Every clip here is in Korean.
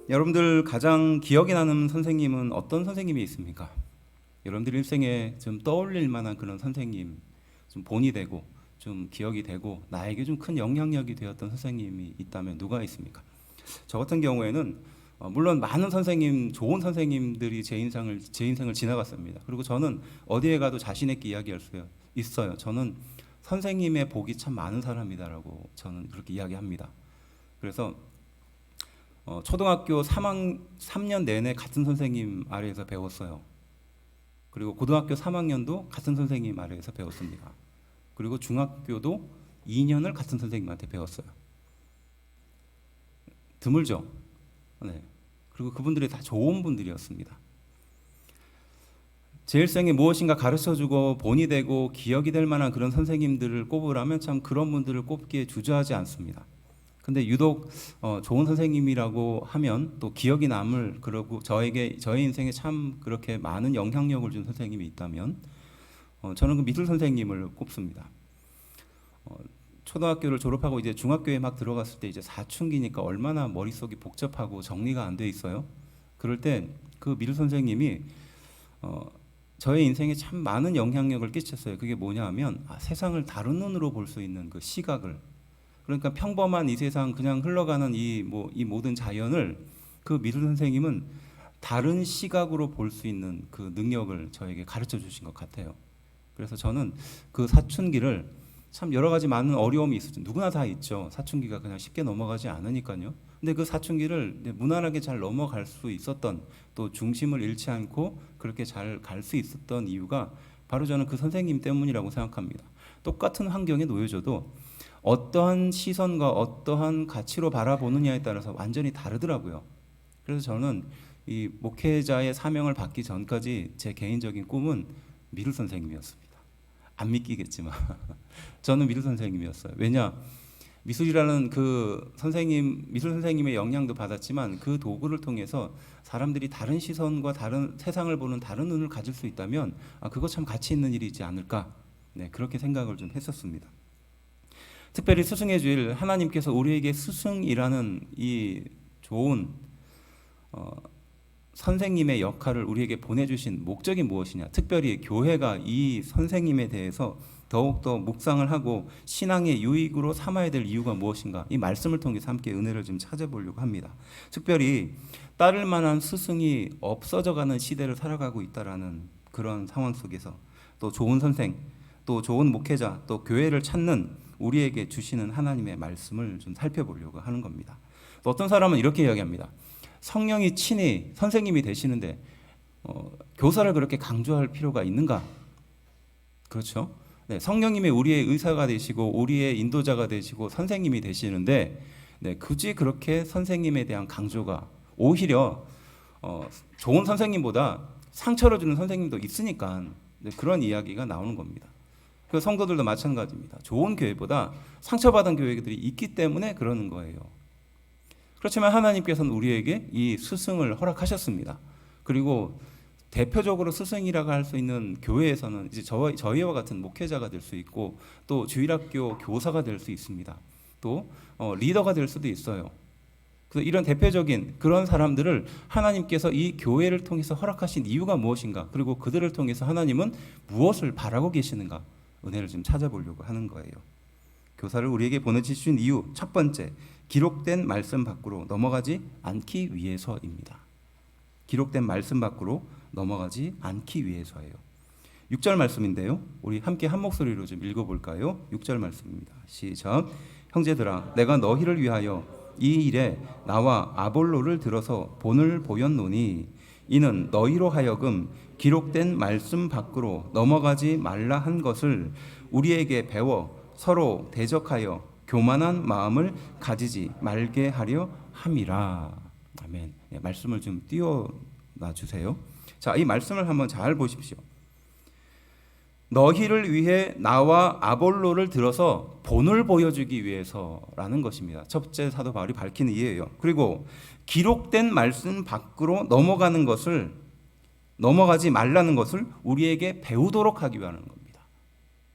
여러분들 가장 기억에 남는 선생님은 어떤 선생님이 있습니까? 여러분들 일생에 좀 떠올릴 만한 그런 선생님, 좀 본이 되고 좀 기억이 되고 나에게 좀 큰 영향력이 되었던 선생님이 있다면 누가 있습니까? 저 같은 경우에는 물론 많은 선생님, 좋은 선생님들이 제 인생을 지나갔습니다. 그리고 저는 어디에 가도 자신 있게 이야기할 수 있어요. 저는 선생님의 복이 참 많은 사람이다라고 저는 그렇게 이야기합니다. 그래서 초등학교 3년 내내 같은 선생님 아래에서 배웠어요. 그리고 고등학교 3학년도 같은 선생님 아래에서 배웠습니다. 그리고 중학교도 2년을 같은 선생님한테 배웠어요. 드물죠? 네. 그리고 그분들이 다 좋은 분들이었습니다. 제 일생에 무엇인가 가르쳐주고 본이 되고 기억이 될 만한 그런 선생님들을 꼽으라면 참 그런 분들을 꼽기에 주저하지 않습니다. 근데 유독 좋은 선생님이라고 하면 또 기억이 남을, 그러고 저의 인생에 참 그렇게 많은 영향력을 준 선생님이 있다면 저는 그 미술 선생님을 꼽습니다. 초등학교를 졸업하고 이제 중학교에 막 들어갔을 때 이제 사춘기니까 얼마나 머릿속이 복잡하고 정리가 안 돼 있어요. 그럴 때 그 미술 선생님이 저의 인생에 참 많은 영향력을 끼쳤어요. 그게 뭐냐 하면 세상을 다른 눈으로 볼 수 있는 그 시각을, 그러니까 평범한 이 세상 그냥 흘러가는 이 모든 자연을 그 미술 선생님은 다른 시각으로 볼 수 있는 그 능력을 저에게 가르쳐 주신 것 같아요. 그래서 저는 그 사춘기를 참 여러 가지 많은 어려움이 있었죠. 누구나 다 있죠. 사춘기가 그냥 쉽게 넘어가지 않으니까요. 근데 그 사춘기를 무난하게 잘 넘어갈 수 있었던, 또 중심을 잃지 않고 그렇게 잘 갈 수 있었던 이유가 바로 저는 그 선생님 때문이라고 생각합니다. 똑같은 환경에 놓여져도 어떠한 시선과 어떠한 가치로 바라보느냐에 따라서 완전히 다르더라고요. 그래서 저는 이 목회자의 사명을 받기 전까지 제 개인적인 꿈은 미술 선생님이었습니다. 안 믿기겠지만 저는 미술 선생님이었어요. 왜냐? 미술이라는 미술 선생님의 영향도 받았지만 그 도구를 통해서 사람들이 다른 시선과 다른 세상을 보는 다른 눈을 가질 수 있다면 그거 참 가치 있는 일이지 않을까? 네, 그렇게 생각을 좀 했었습니다. 특별히 스승의 주일, 하나님께서 우리에게 스승이라는 이 좋은 선생님의 역할을 우리에게 보내주신 목적이 무엇이냐, 특별히 교회가 이 선생님에 대해서 더욱더 묵상을 하고 신앙의 유익으로 삼아야 될 이유가 무엇인가, 이 말씀을 통해서 함께 은혜를 좀 찾아보려고 합니다. 특별히 따를 만한 스승이 없어져가는 시대를 살아가고 있다라는 그런 상황 속에서 또 좋은 선생, 또 좋은 목회자, 또 교회를 찾는 우리에게 주시는 하나님의 말씀을 좀 살펴보려고 하는 겁니다. 또 어떤 사람은 이렇게 이야기합니다. 성령이 친히 선생님이 되시는데 교사를 그렇게 강조할 필요가 있는가? 그렇죠? 네, 성령님이 우리의 의사가 되시고 우리의 인도자가 되시고 선생님이 되시는데 굳이 그렇게 선생님에 대한 강조가, 오히려 좋은 선생님보다 상처를 주는 선생님도 있으니까 그런 이야기가 나오는 겁니다. 그 성도들도 마찬가지입니다. 좋은 교회보다 상처받은 교회들이 있기 때문에 그러는 거예요. 그렇지만 하나님께서는 우리에게 이 스승을 허락하셨습니다. 그리고 대표적으로 스승이라고 할 수 있는 교회에서는 이제 저희와 같은 목회자가 될 수 있고, 또 주일학교 교사가 될 수 있습니다. 또 리더가 될 수도 있어요. 그래서 이런 대표적인 그런 사람들을 하나님께서 이 교회를 통해서 허락하신 이유가 무엇인가, 그리고 그들을 통해서 하나님은 무엇을 바라고 계시는가, 은혜를 좀 찾아보려고 하는 거예요. 교사를 우리에게 보내주신 이유, 첫 번째, 기록된 말씀 밖으로 넘어가지 않기 위해서입니다. 기록된 말씀 밖으로 넘어가지 않기 위해서예요. 6절 말씀인데요, 우리 함께 한 목소리로 좀 읽어볼까요? 6절 말씀입니다. 시작. 형제들아, 내가 너희를 위하여 이 일에 나와 아볼로를 들어서 본을 보였노니 이는 너희로 하여금 기록된 말씀 밖으로 넘어가지 말라 한 것을 우리에게 배워 서로 대적하여 교만한 마음을 가지지 말게 하려 함이라. 아멘. 네, 말씀을 좀 띄워놔 주세요. 자, 이 말씀을 한번 잘 보십시오. 너희를 위해 나와 아볼로를 들어서 본을 보여주기 위해서라는 것입니다. 첫째 사도 바울이 밝히는 이유예요. 그리고 기록된 말씀 밖으로 넘어가지 말라는 것을 우리에게 배우도록 하기 위한 겁니다.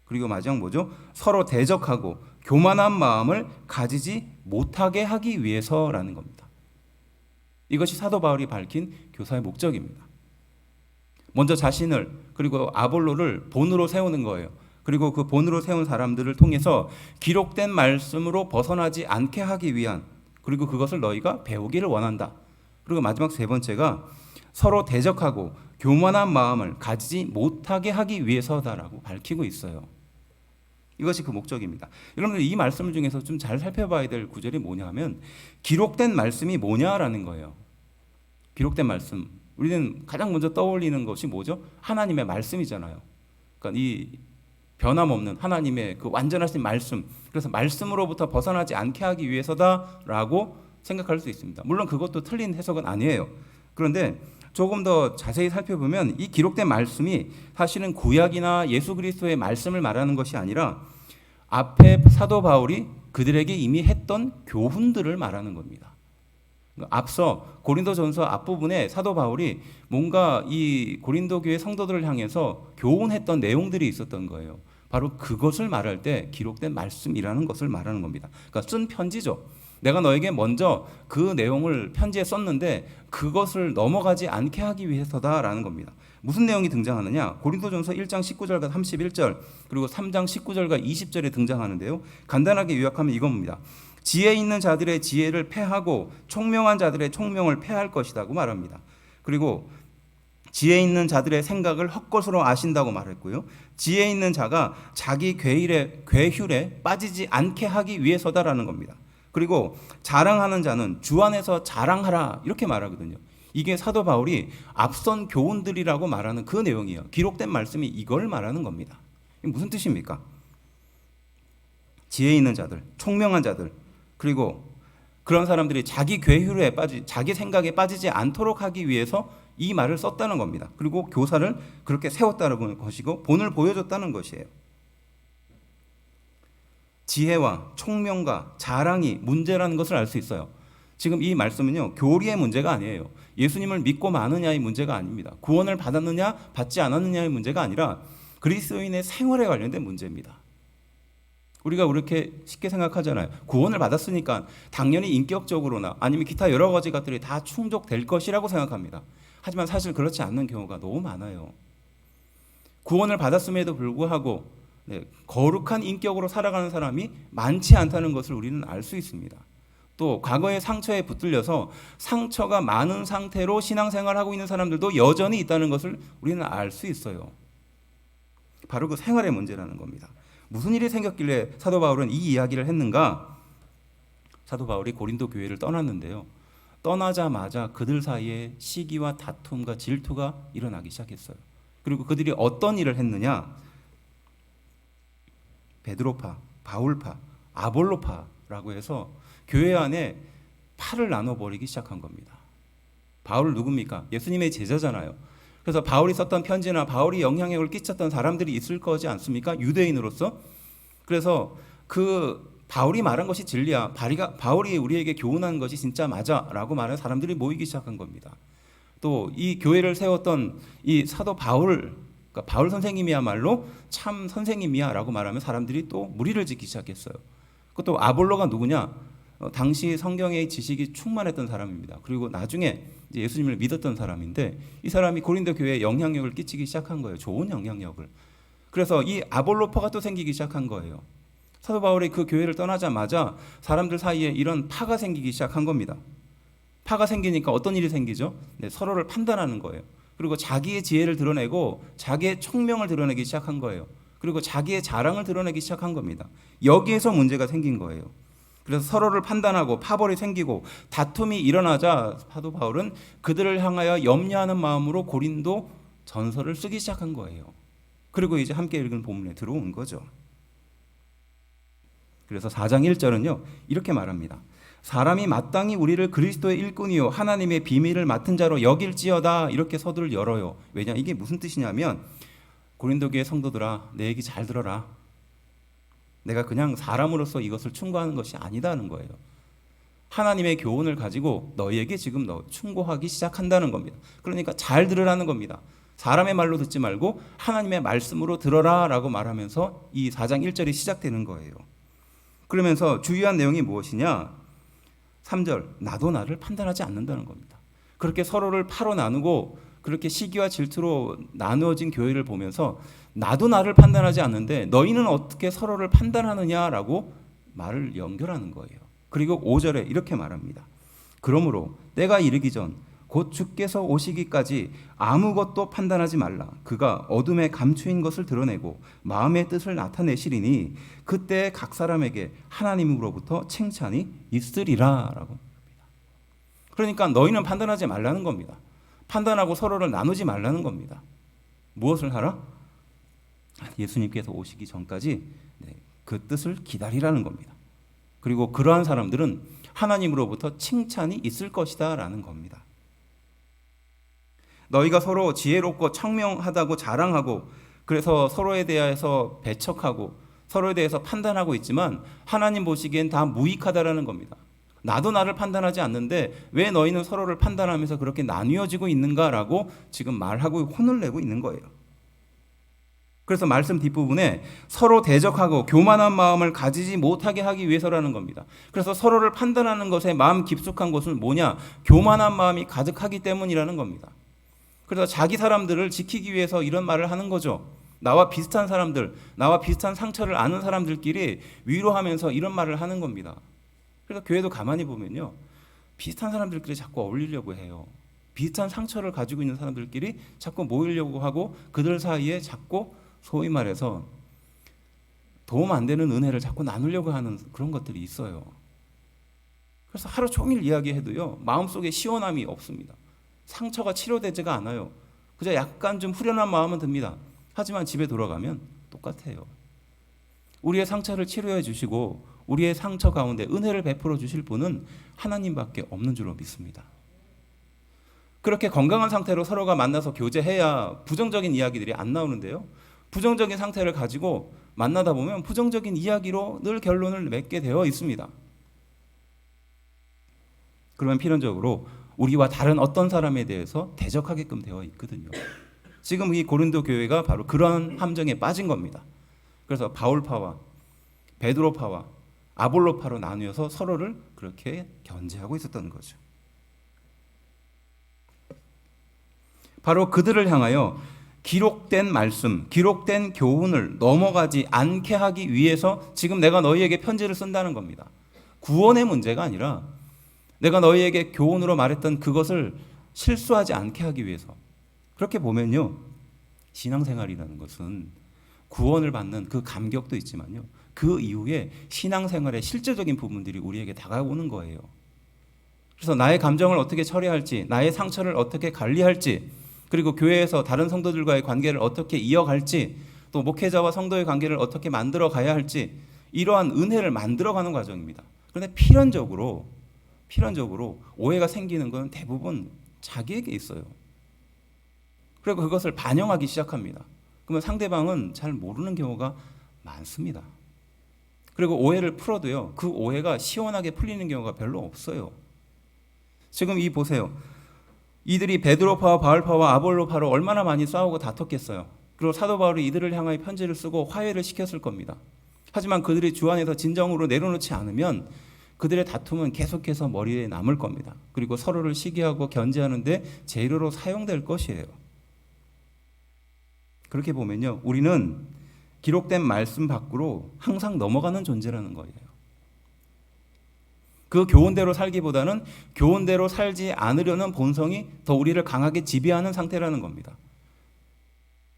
그리고 마지막 뭐죠? 서로 대적하고 교만한 마음을 가지지 못하게 하기 위해서라는 겁니다. 이것이 사도 바울이 밝힌 교사의 목적입니다. 먼저 자신을 그리고 아볼로를 본으로 세우는 거예요. 그리고 그 본으로 세운 사람들을 통해서 기록된 말씀으로 벗어나지 않게 하기 위한, 그리고 그것을 너희가 배우기를 원한다. 그리고 마지막 세 번째가 서로 대적하고 교만한 마음을 가지지 못하게 하기 위해서다라고 밝히고 있어요. 이것이 그 목적입니다. 여러분들 이 말씀 중에서 좀 잘 살펴봐야 될 구절이 뭐냐 하면 기록된 말씀이 뭐냐라는 거예요. 기록된 말씀. 우리는 가장 먼저 떠올리는 것이 뭐죠? 하나님의 말씀이잖아요. 그러니까 이 변함없는 하나님의 그 완전하신 말씀, 그래서 말씀으로부터 벗어나지 않게 하기 위해서다라고 생각할 수 있습니다. 물론 그것도 틀린 해석은 아니에요. 그런데 조금 더 자세히 살펴보면 이 기록된 말씀이 사실은 구약이나 예수 그리스도의 말씀을 말하는 것이 아니라 앞에 사도 바울이 그들에게 이미 했던 교훈들을 말하는 겁니다. 앞서 고린도전서 앞부분에 사도 바울이 뭔가 이 고린도 교회 성도들을 향해서 교훈했던 내용들이 있었던 거예요. 바로 그것을 말할 때 기록된 말씀이라는 것을 말하는 겁니다. 그러니까 쓴 편지죠. 내가 너에게 먼저 그 내용을 편지에 썼는데 그것을 넘어가지 않게 하기 위해서다라는 겁니다. 무슨 내용이 등장하느냐? 고린도전서 1장 19절과 31절 그리고 3장 19절과 20절에 등장하는데요. 간단하게 요약하면 이겁니다. 지혜 있는 자들의 지혜를 패하고 총명한 자들의 총명을 패할 것이라고 말합니다. 그리고 지혜 있는 자들의 생각을 헛것으로 아신다고 말했고요. 지혜 있는 자가 자기 괴휼에 빠지지 않게 하기 위해서다라는 겁니다. 그리고 자랑하는 자는 주 안에서 자랑하라 이렇게 말하거든요. 이게 사도 바울이 앞선 교훈들이라고 말하는 그 내용이에요. 기록된 말씀이 이걸 말하는 겁니다. 이게 무슨 뜻입니까? 지혜 있는 자들, 총명한 자들, 그리고 그런 사람들이 자기 괴휼에 자기 생각에 빠지지 않도록 하기 위해서 이 말을 썼다는 겁니다. 그리고 교사를 그렇게 세웠다는 것이고 본을 보여줬다는 것이에요. 지혜와 총명과 자랑이 문제라는 것을 알 수 있어요. 지금 이 말씀은요, 교리의 문제가 아니에요. 예수님을 믿고 마느냐의 문제가 아닙니다. 구원을 받았느냐 받지 않았느냐의 문제가 아니라 그리스도인의 생활에 관련된 문제입니다. 우리가 그렇게 쉽게 생각하잖아요. 구원을 받았으니까 당연히 인격적으로나 아니면 기타 여러 가지 것들이 다 충족될 것이라고 생각합니다. 하지만 사실 그렇지 않는 경우가 너무 많아요. 구원을 받았음에도 불구하고 거룩한 인격으로 살아가는 사람이 많지 않다는 것을 우리는 알 수 있습니다. 또 과거의 상처에 붙들려서 상처가 많은 상태로 신앙생활하고 있는 사람들도 여전히 있다는 것을 우리는 알 수 있어요. 바로 그 생활의 문제라는 겁니다. 무슨 일이 생겼길래 사도 바울은 이 이야기를 했는가? 사도 바울이 고린도 교회를 떠났는데요. 떠나자마자 그들 사이에 시기와 다툼과 질투가 일어나기 시작했어요. 그리고 그들이 어떤 일을 했느냐? 베드로파, 바울파, 아볼로파라고 해서 교회 안에 파를 나눠버리기 시작한 겁니다. 바울 누굽니까? 예수님의 제자잖아요. 그래서 바울이 썼던 편지나 바울이 영향력을 끼쳤던 사람들이 있을 거지 않습니까? 유대인으로서. 그래서 그 바울이 말한 것이 진리야. 바울이 우리에게 교훈한 것이 진짜 맞아라고 말하는 사람들이 모이기 시작한 겁니다. 또 이 교회를 세웠던 이 사도 바울, 그러니까 바울 선생님이야말로 참 선생님이야라고 말하면 사람들이 또 무리를 짓기 시작했어요. 그것도 아볼로가 누구냐? 당시 성경의 지식이 충만했던 사람입니다. 그리고 나중에 이제 예수님을 믿었던 사람인데 이 사람이 고린도 교회에 영향력을 끼치기 시작한 거예요. 좋은 영향력을. 그래서 이 아볼로파가 또 생기기 시작한 거예요. 사도 바울이 그 교회를 떠나자마자 사람들 사이에 이런 파가 생기기 시작한 겁니다. 파가 생기니까 어떤 일이 생기죠? 서로를 판단하는 거예요. 그리고 자기의 지혜를 드러내고 자기의 총명을 드러내기 시작한 거예요. 그리고 자기의 자랑을 드러내기 시작한 겁니다. 여기에서 문제가 생긴 거예요. 그래서 서로를 판단하고 파벌이 생기고 다툼이 일어나자 사도 바울은 그들을 향하여 염려하는 마음으로 고린도 전서를 쓰기 시작한 거예요. 그리고 이제 함께 읽은 본문에 들어온 거죠. 그래서 4장 1절은요 이렇게 말합니다. 사람이 마땅히 우리를 그리스도의 일꾼이요 하나님의 비밀을 맡은 자로 여길지어다. 이렇게 서두를 열어요. 왜냐? 이게 무슨 뜻이냐면 고린도 교회 성도들아, 내 얘기 잘 들어라. 내가 그냥 사람으로서 이것을 충고하는 것이 아니다는 거예요. 하나님의 교훈을 가지고 너희에게 지금 충고하기 시작한다는 겁니다. 그러니까 잘 들으라는 겁니다. 사람의 말로 듣지 말고 하나님의 말씀으로 들어라 라고 말하면서 이 4장 1절이 시작되는 거예요. 그러면서 주의한 내용이 무엇이냐? 3절, 나도 나를 판단하지 않는다는 겁니다. 그렇게 서로를 파로 나누고 그렇게 시기와 질투로 나누어진 교회를 보면서 나도 나를 판단하지 않는데 너희는 어떻게 서로를 판단하느냐라고 말을 연결하는 거예요. 그리고 5절에 이렇게 말합니다. 그러므로 때가 이르기 전 곧 주께서 오시기까지 아무것도 판단하지 말라. 그가 어둠에 감추인 것을 드러내고 마음의 뜻을 나타내시리니 그때 각 사람에게 하나님으로부터 칭찬이 있으리라 라고 합니다. 그러니까 너희는 판단하지 말라는 겁니다. 판단하고 서로를 나누지 말라는 겁니다. 무엇을 하라? 예수님께서 오시기 전까지 그 뜻을 기다리라는 겁니다. 그리고 그러한 사람들은 하나님으로부터 칭찬이 있을 것이다 라는 겁니다. 너희가 서로 지혜롭고 청명하다고 자랑하고 그래서 서로에 대해서 배척하고 서로에 대해서 판단하고 있지만 하나님 보시기엔 다 무익하다라는 겁니다. 나도 나를 판단하지 않는데 왜 너희는 서로를 판단하면서 그렇게 나뉘어지고 있는가라고 지금 말하고 혼을 내고 있는 거예요. 그래서 말씀 뒷부분에 서로 대적하고 교만한 마음을 가지지 못하게 하기 위해서라는 겁니다. 그래서 서로를 판단하는 것에 마음 깊숙한 것은 뭐냐? 교만한 마음이 가득하기 때문이라는 겁니다. 그래서 자기 사람들을 지키기 위해서 이런 말을 하는 거죠. 나와 비슷한 사람들, 나와 비슷한 상처를 아는 사람들끼리 위로하면서 이런 말을 하는 겁니다. 그래서 교회도 가만히 보면요, 비슷한 사람들끼리 자꾸 어울리려고 해요. 비슷한 상처를 가지고 있는 사람들끼리 자꾸 모이려고 하고 그들 사이에 자꾸 소위 말해서 도움 안 되는 은혜를 자꾸 나누려고 하는 그런 것들이 있어요. 그래서 하루 종일 이야기해도요, 마음속에 시원함이 없습니다. 상처가 치료되지가 않아요. 그저 약간 좀 후련한 마음은 듭니다. 하지만 집에 돌아가면 똑같아요. 우리의 상처를 치료해 주시고 우리의 상처 가운데 은혜를 베풀어 주실 분은 하나님밖에 없는 줄로 믿습니다. 그렇게 건강한 상태로 서로가 만나서 교제해야 부정적인 이야기들이 안 나오는데요. 부정적인 상태를 가지고 만나다 보면 부정적인 이야기로 늘 결론을 맺게 되어 있습니다. 그러면 필연적으로 우리와 다른 어떤 사람에 대해서 대적하게끔 되어 있거든요. 지금 이 고린도 교회가 바로 그런 함정에 빠진 겁니다. 그래서 바울파와 베드로파와 아볼로파로 나누어서 서로를 그렇게 견제하고 있었던 거죠. 바로 그들을 향하여 기록된 말씀, 기록된 교훈을 넘어가지 않게 하기 위해서 지금 내가 너희에게 편지를 쓴다는 겁니다. 구원의 문제가 아니라 내가 너희에게 교훈으로 말했던 그것을 실수하지 않게 하기 위해서. 그렇게 보면요, 신앙생활이라는 것은 구원을 받는 그 감격도 있지만요, 그 이후에 신앙생활의 실제적인 부분들이 우리에게 다가오는 거예요. 그래서 나의 감정을 어떻게 처리할지, 나의 상처를 어떻게 관리할지, 그리고 교회에서 다른 성도들과의 관계를 어떻게 이어갈지, 또 목회자와 성도의 관계를 어떻게 만들어 가야 할지, 이러한 은혜를 만들어가는 과정입니다. 그런데 필연적으로 오해가 생기는 건 대부분 자기에게 있어요. 그리고 그것을 반영하기 시작합니다. 그러면 상대방은 잘 모르는 경우가 많습니다. 그리고 오해를 풀어도요, 그 오해가 시원하게 풀리는 경우가 별로 없어요. 지금 이 보세요. 이들이 베드로파와 바울파와 아볼로파로 얼마나 많이 싸우고 다퉜겠어요. 그리고 사도 바울이 이들을 향하여 편지를 쓰고 화해를 시켰을 겁니다. 하지만 그들이 주 안에서 진정으로 내려놓지 않으면 그들의 다툼은 계속해서 머리에 남을 겁니다. 그리고 서로를 시기하고 견제하는 데 재료로 사용될 것이에요. 그렇게 보면요, 우리는 기록된 말씀 밖으로 항상 넘어가는 존재라는 거예요. 그 교훈대로 살기보다는 교훈대로 살지 않으려는 본성이 더 우리를 강하게 지배하는 상태라는 겁니다.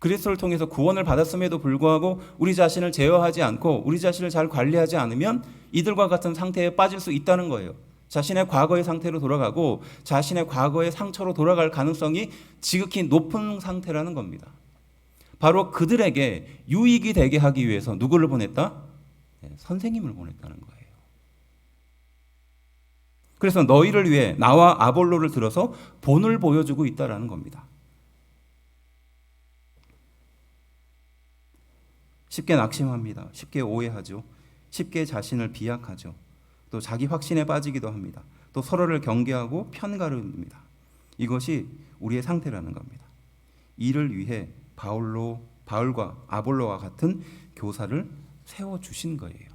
그리스도를 통해서 구원을 받았음에도 불구하고 우리 자신을 제어하지 않고 우리 자신을 잘 관리하지 않으면 이들과 같은 상태에 빠질 수 있다는 거예요. 자신의 과거의 상태로 돌아가고 자신의 과거의 상처로 돌아갈 가능성이 지극히 높은 상태라는 겁니다. 바로 그들에게 유익이 되게 하기 위해서 누구를 보냈다? 선생님을 보냈다는 거예요. 그래서 너희를 위해 나와 아볼로를 들어서 본을 보여주고 있다는 겁니다. 쉽게 낙심합니다. 쉽게 오해하죠. 쉽게 자신을 비약하죠. 또 자기 확신에 빠지기도 합니다. 또 서로를 경계하고 편가릅니다. 이것이 우리의 상태라는 겁니다. 이를 위해 바울과 아볼로와 같은 교사를 세워주신 거예요.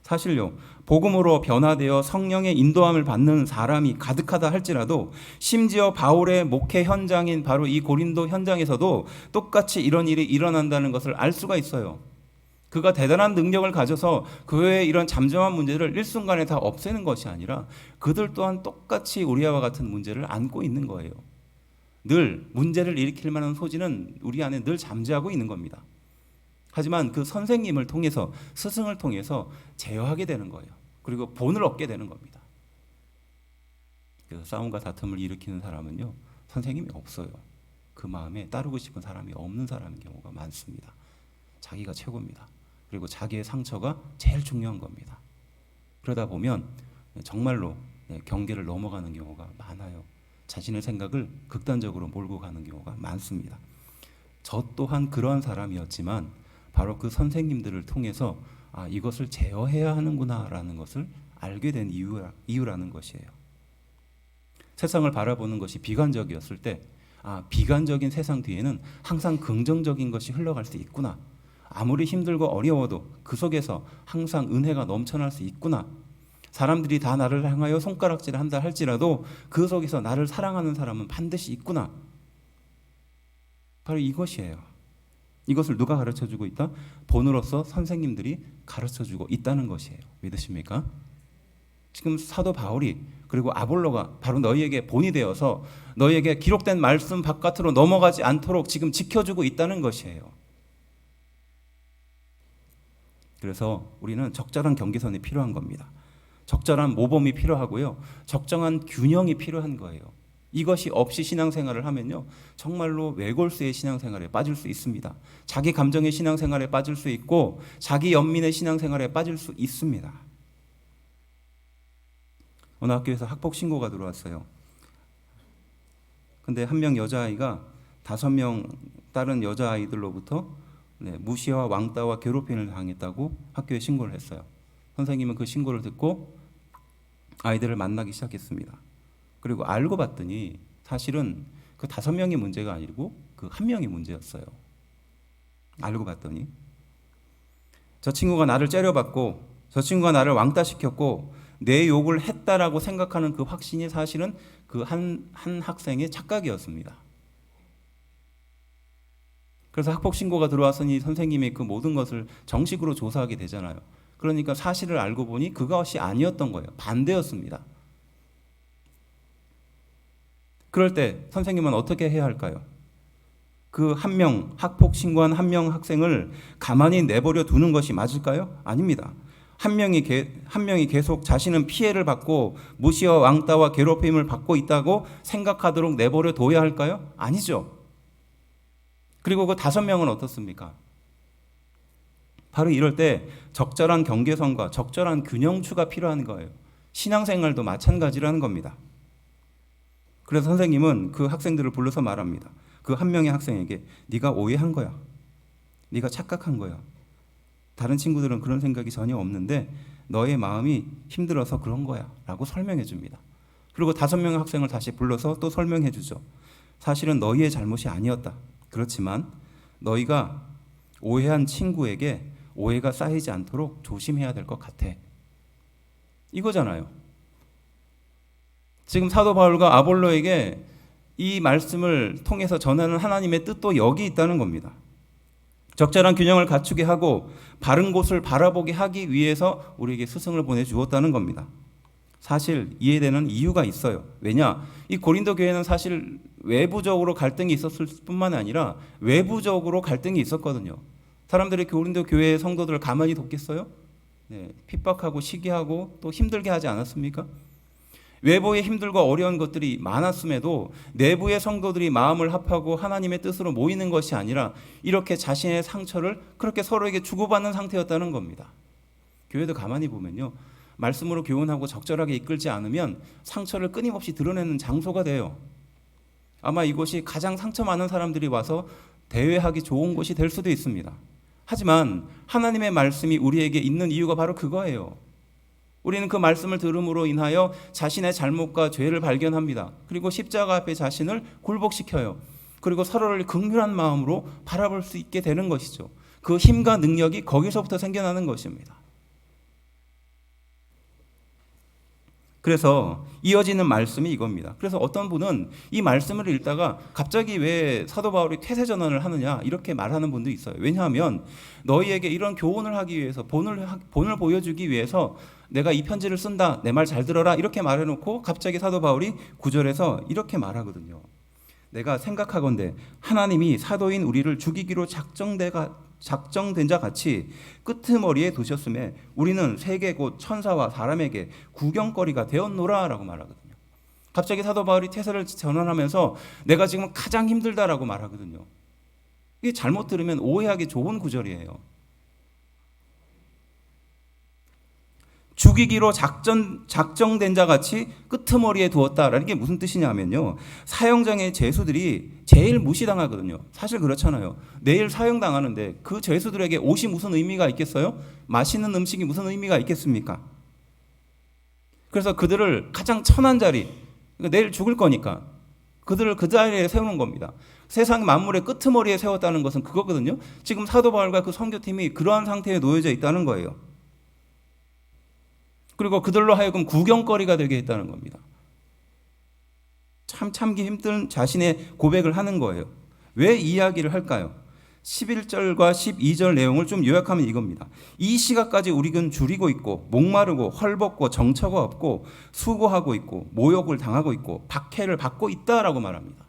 사실요, 복음으로 변화되어 성령의 인도함을 받는 사람이 가득하다 할지라도 심지어 바울의 목회 현장인 바로 이 고린도 현장에서도 똑같이 이런 일이 일어난다는 것을 알 수가 있어요. 그가 대단한 능력을 가져서 교회의 이런 잠잠한 문제를 일순간에 다 없애는 것이 아니라 그들 또한 똑같이 우리와 같은 문제를 안고 있는 거예요. 늘 문제를 일으킬 만한 소지는 우리 안에 늘 잠재하고 있는 겁니다. 하지만 그 선생님을 통해서, 스승을 통해서 제어하게 되는 거예요. 그리고 본을 얻게 되는 겁니다. 그래서 싸움과 다툼을 일으키는 사람은요, 선생님이 없어요. 그 마음에 따르고 싶은 사람이 없는 사람인 경우가 많습니다. 자기가 최고입니다. 그리고 자기의 상처가 제일 중요한 겁니다. 그러다 보면 정말로 경계를 넘어가는 경우가 많아요. 자신의 생각을 극단적으로 몰고 가는 경우가 많습니다. 저 또한 그러한 사람이었지만 바로 그 선생님들을 통해서 이것을 제어해야 하는구나라는 것을 알게 된 이유라는 것이에요. 세상을 바라보는 것이 비관적이었을 때 비관적인 세상 뒤에는 항상 긍정적인 것이 흘러갈 수 있구나. 아무리 힘들고 어려워도 그 속에서 항상 은혜가 넘쳐날 수 있구나. 사람들이 다 나를 향하여 손가락질을 한다 할지라도 그 속에서 나를 사랑하는 사람은 반드시 있구나. 바로 이것이에요. 이것을 누가 가르쳐주고 있다? 본으로서 선생님들이 가르쳐주고 있다는 것이에요. 믿으십니까? 지금 사도 바울이 그리고 아볼로가 바로 너희에게 본이 되어서 너희에게 기록된 말씀 바깥으로 넘어가지 않도록 지금 지켜주고 있다는 것이에요. 그래서 우리는 적절한 경계선이 필요한 겁니다. 적절한 모범이 필요하고요. 적정한 균형이 필요한 거예요. 이것이 없이 신앙생활을 하면요, 정말로 외골수의 신앙생활에 빠질 수 있습니다. 자기 감정의 신앙생활에 빠질 수 있고 자기 연민의 신앙생활에 빠질 수 있습니다. 어느 학교에서 학폭 신고가 들어왔어요. 근데 한 명 여자아이가 5명 다른 여자아이들로부터 무시와 왕따와 괴롭힘을 당했다고 학교에 신고를 했어요. 선생님은 그 신고를 듣고 아이들을 만나기 시작했습니다. 그리고 알고 봤더니 사실은 그 5명의 문제가 아니고 그 1명의 문제였어요. 알고 봤더니 저 친구가 나를 째려봤고 저 친구가 나를 왕따시켰고 내 욕을 했다라고 생각하는 그 확신이 사실은 그 한 학생의 착각이었습니다. 그래서 학폭 신고가 들어왔으니 선생님이 그 모든 것을 정식으로 조사하게 되잖아요. 그러니까 사실을 알고 보니 그것이 아니었던 거예요. 반대였습니다. 그럴 때 선생님은 어떻게 해야 할까요? 그 한 명, 학폭 신고한 1명 학생을 가만히 내버려 두는 것이 맞을까요? 아닙니다. 한 명이 계속 자신은 피해를 받고 무시와 왕따와 괴롭힘을 받고 있다고 생각하도록 내버려 둬야 할까요? 아니죠. 그리고 그 5명은 어떻습니까? 바로 이럴 때 적절한 경계선과 적절한 균형추가 필요한 거예요. 신앙생활도 마찬가지라는 겁니다. 그래서 선생님은 그 학생들을 불러서 말합니다. 그 1명의 학생에게 네가 오해한 거야. 네가 착각한 거야. 다른 친구들은 그런 생각이 전혀 없는데 너의 마음이 힘들어서 그런 거야 라고 설명해 줍니다. 그리고 5명의 학생을 다시 불러서 또 설명해 주죠. 사실은 너희의 잘못이 아니었다. 그렇지만 너희가 오해한 친구에게 오해가 쌓이지 않도록 조심해야 될 것 같아. 이거잖아요. 지금 사도 바울과 아볼로에게 이 말씀을 통해서 전하는 하나님의 뜻도 여기 있다는 겁니다. 적절한 균형을 갖추게 하고 바른 곳을 바라보게 하기 위해서 우리에게 스승을 보내주었다는 겁니다. 사실 이해되는 이유가 있어요. 왜냐? 이 고린도 교회는 사실 외부적으로 갈등이 있었을 뿐만 아니라 외부적으로 갈등이 있었거든요. 사람들이 고린도 교회의 성도들을 가만히 뒀겠어요? 핍박하고 시기하고 또 힘들게 하지 않았습니까? 외부에 힘들고 어려운 것들이 많았음에도 내부의 성도들이 마음을 합하고 하나님의 뜻으로 모이는 것이 아니라 이렇게 자신의 상처를 그렇게 서로에게 주고받는 상태였다는 겁니다. 교회도 가만히 보면요, 말씀으로 교훈하고 적절하게 이끌지 않으면 상처를 끊임없이 드러내는 장소가 돼요. 아마 이곳이 가장 상처 많은 사람들이 와서 대회하기 좋은 곳이 될 수도 있습니다. 하지만 하나님의 말씀이 우리에게 있는 이유가 바로 그거예요. 우리는 그 말씀을 들음으로 인하여 자신의 잘못과 죄를 발견합니다. 그리고 십자가 앞에 자신을 굴복시켜요. 그리고 서로를 긍휼한 마음으로 바라볼 수 있게 되는 것이죠. 그 힘과 능력이 거기서부터 생겨나는 것입니다. 그래서 이어지는 말씀이 이겁니다. 그래서 어떤 분은 이 말씀을 읽다가 갑자기 왜 사도 바울이 퇴세 전환을 하느냐 이렇게 말하는 분도 있어요. 왜냐하면 너희에게 이런 교훈을 하기 위해서 본을 보여주기 위해서 내가 이 편지를 쓴다. 내 말 잘 들어라. 이렇게 말해놓고 갑자기 사도 바울이 9절에서 이렇게 말하거든요. 내가 생각하건대 하나님이 사도인 우리를 죽이기로 작정된 자 같이 끄트머리에 두셨음에 우리는 세계 곧 천사와 사람에게 구경거리가 되었노라 라고 말하거든요. 갑자기 사도 바울이 태세를 전환하면서 내가 지금 가장 힘들다라고 말하거든요. 이게 잘못 들으면 오해하기 좋은 구절이에요. 죽이기로 작정된 자 같이 끄트머리에 두었다라는 게 무슨 뜻이냐면요. 사형장의 죄수들이 제일 무시당하거든요. 사실 그렇잖아요. 내일 사형당하는데 그 죄수들에게 옷이 무슨 의미가 있겠어요? 맛있는 음식이 무슨 의미가 있겠습니까? 그래서 그들을 가장 천한 자리, 그러니까 내일 죽을 거니까 그들을 그 자리에 세우는 겁니다. 세상 만물의 끄트머리에 세웠다는 것은 그거거든요. 지금 사도 바울과 그 선교팀이 그러한 상태에 놓여져 있다는 거예요. 그리고 그들로 하여금 구경거리가 되게 했다는 겁니다. 참 참기 힘든 자신의 고백을 하는 거예요. 왜 이 이야기를 할까요? 11절과 12절 내용을 좀 요약하면 이겁니다. 이 시각까지 우리는 줄이고 있고 목마르고 헐벗고 정처가 없고 수고하고 있고 모욕을 당하고 있고 박해를 받고 있다라고 말합니다.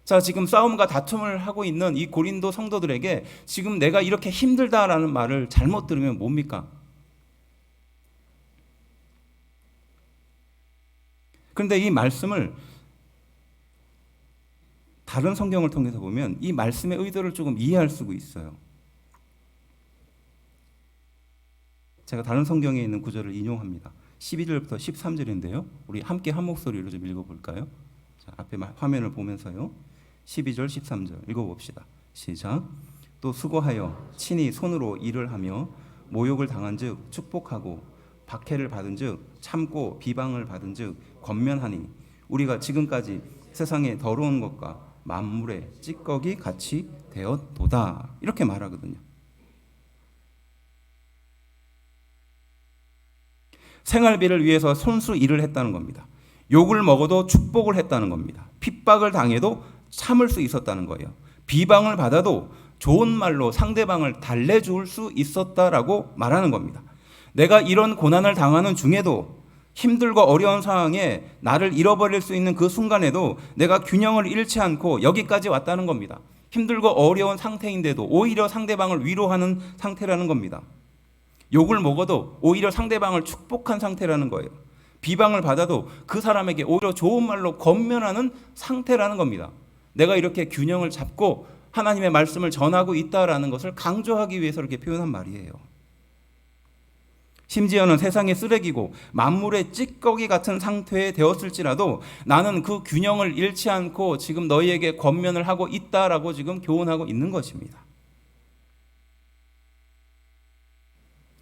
자, 지금 싸움과 다툼을 하고 있는 이 고린도 성도들에게 지금 내가 이렇게 힘들다라는 말을 잘못 들으면 뭡니까? 그런데 이 말씀을 다른 성경을 통해서 보면 이 말씀의 의도를 조금 이해할 수가 있어요. 제가 다른 성경에 있는 구절을 인용합니다. 12절부터 13절인데요. 우리 함께 한 목소리로 좀 읽어볼까요? 자, 앞에 화면을 보면서요. 12절, 13절 읽어봅시다. 시작. 또 수고하여 친히 손으로 일을 하며 모욕을 당한 즉 축복하고 박해를 받은 즉 참고 비방을 받은 즉 권면하니 우리가 지금까지 세상의 더러운 것과 만물의 찌꺼기 같이 되었도다. 이렇게 말하거든요. 생활비를 위해서 손수 일을 했다는 겁니다. 욕을 먹어도 축복을 했다는 겁니다. 핍박을 당해도 참을 수 있었다는 거예요. 비방을 받아도 좋은 말로 상대방을 달래줄 수 있었다라고 말하는 겁니다. 내가 이런 고난을 당하는 중에도 힘들고 어려운 상황에 나를 잃어버릴 수 있는 그 순간에도 내가 균형을 잃지 않고 여기까지 왔다는 겁니다. 힘들고 어려운 상태인데도 오히려 상대방을 위로하는 상태라는 겁니다. 욕을 먹어도 오히려 상대방을 축복한 상태라는 거예요. 비방을 받아도 그 사람에게 오히려 좋은 말로 권면하는 상태라는 겁니다. 내가 이렇게 균형을 잡고 하나님의 말씀을 전하고 있다라는 것을 강조하기 위해서 이렇게 표현한 말이에요. 심지어는 세상의 쓰레기고 만물의 찌꺼기 같은 상태에 되었을지라도 나는 그 균형을 잃지 않고 지금 너희에게 권면을 하고 있다라고 지금 교훈하고 있는 것입니다.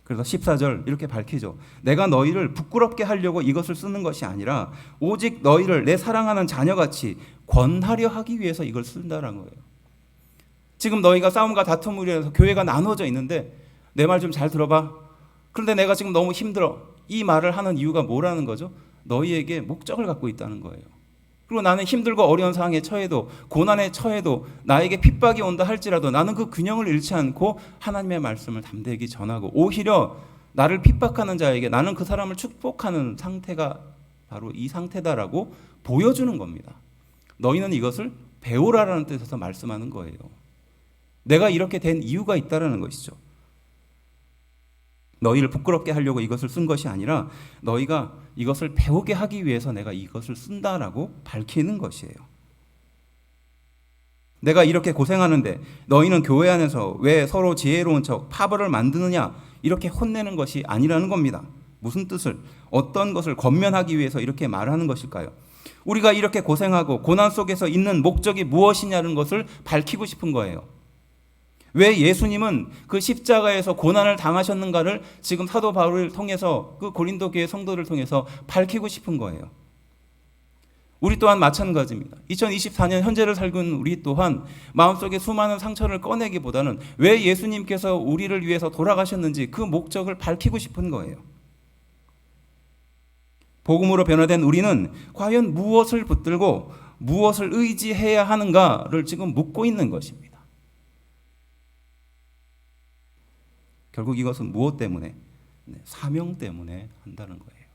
그래서 14절 이렇게 밝히죠. 내가 너희를 부끄럽게 하려고 이것을 쓰는 것이 아니라 오직 너희를 내 사랑하는 자녀같이 권하려 하기 위해서 이걸 쓴다는 거예요. 지금 너희가 싸움과 다툼으로 인해서 교회가 나눠져 있는데 내 말 좀 잘 들어봐. 그런데 내가 지금 너무 힘들어. 이 말을 하는 이유가 뭐라는 거죠? 너희에게 목적을 갖고 있다는 거예요. 그리고 나는 힘들고 어려운 상황에 처해도 고난에 처해도 나에게 핍박이 온다 할지라도 나는 그 균형을 잃지 않고 하나님의 말씀을 담대히 전하고 오히려 나를 핍박하는 자에게 나는 그 사람을 축복하는 상태가 바로 이 상태다라고 보여주는 겁니다. 너희는 이것을 배우라라는 뜻에서 말씀하는 거예요. 내가 이렇게 된 이유가 있다라는 것이죠. 너희를 부끄럽게 하려고 이것을 쓴 것이 아니라 너희가 이것을 배우게 하기 위해서 내가 이것을 쓴다라고 밝히는 것이에요. 내가 이렇게 고생하는데 너희는 교회 안에서 왜 서로 지혜로운 척 파벌을 만드느냐 이렇게 혼내는 것이 아니라는 겁니다. 무슨 뜻을 어떤 것을 권면하기 위해서 이렇게 말하는 것일까요? 우리가 이렇게 고생하고 고난 속에서 있는 목적이 무엇이냐는 것을 밝히고 싶은 거예요. 왜 예수님은 그 십자가에서 고난을 당하셨는가를 지금 사도 바울을 통해서 그 고린도 교회 성도를 통해서 밝히고 싶은 거예요. 우리 또한 마찬가지입니다. 2024년 현재를 살고 있는 우리 또한 마음속에 수많은 상처를 꺼내기보다는 왜 예수님께서 우리를 위해서 돌아가셨는지 그 목적을 밝히고 싶은 거예요. 복음으로 변화된 우리는 과연 무엇을 붙들고 무엇을 의지해야 하는가를 지금 묻고 있는 것입니다. 결국 이것은 무엇 때문에? 사명 때문에 한다는 거예요.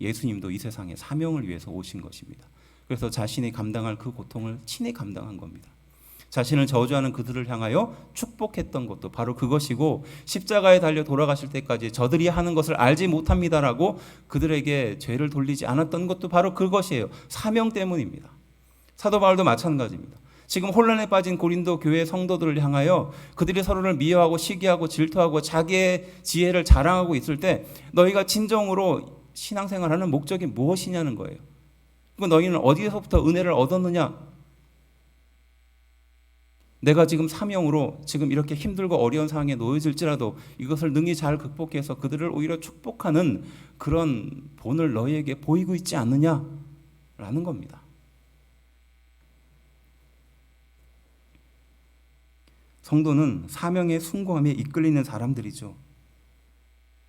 예수님도 이 세상에 사명을 위해서 오신 것입니다. 그래서 자신이 감당할 그 고통을 친히 감당한 겁니다. 자신을 저주하는 그들을 향하여 축복했던 것도 바로 그것이고, 십자가에 달려 돌아가실 때까지 저들이 하는 것을 알지 못합니다라고 그들에게 죄를 돌리지 않았던 것도 바로 그것이에요. 사명 때문입니다. 사도 바울도 마찬가지입니다. 지금 혼란에 빠진 고린도 교회 성도들을 향하여 그들이 서로를 미워하고 시기하고 질투하고 자기의 지혜를 자랑하고 있을 때 너희가 진정으로 신앙생활하는 목적이 무엇이냐는 거예요. 너희는 어디서부터 은혜를 얻었느냐? 내가 지금 사명으로 지금 이렇게 힘들고 어려운 상황에 놓여질지라도 이것을 능히 잘 극복해서 그들을 오히려 축복하는 그런 본을 너희에게 보이고 있지 않느냐라는 겁니다. 성도는 사명의 숭고함에 이끌리는 사람들이죠.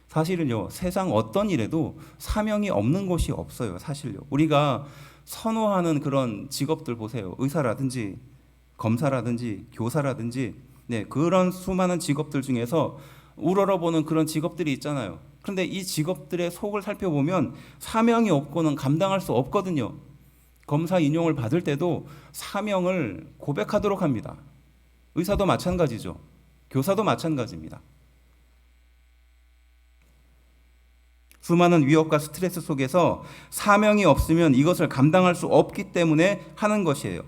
사실은요, 세상 어떤 일에도 사명이 없는 곳이 없어요. 사실요. 우리가 선호하는 그런 직업들 보세요. 의사라든지 검사라든지 교사라든지 그런 수많은 직업들 중에서 우러러보는 그런 직업들이 있잖아요. 그런데 이 직업들의 속을 살펴보면 사명이 없고는 감당할 수 없거든요. 검사 인용을 받을 때도 사명을 고백하도록 합니다. 의사도 마찬가지죠. 교사도 마찬가지입니다. 수많은 위협과 스트레스 속에서 사명이 없으면 이것을 감당할 수 없기 때문에 하는 것이에요.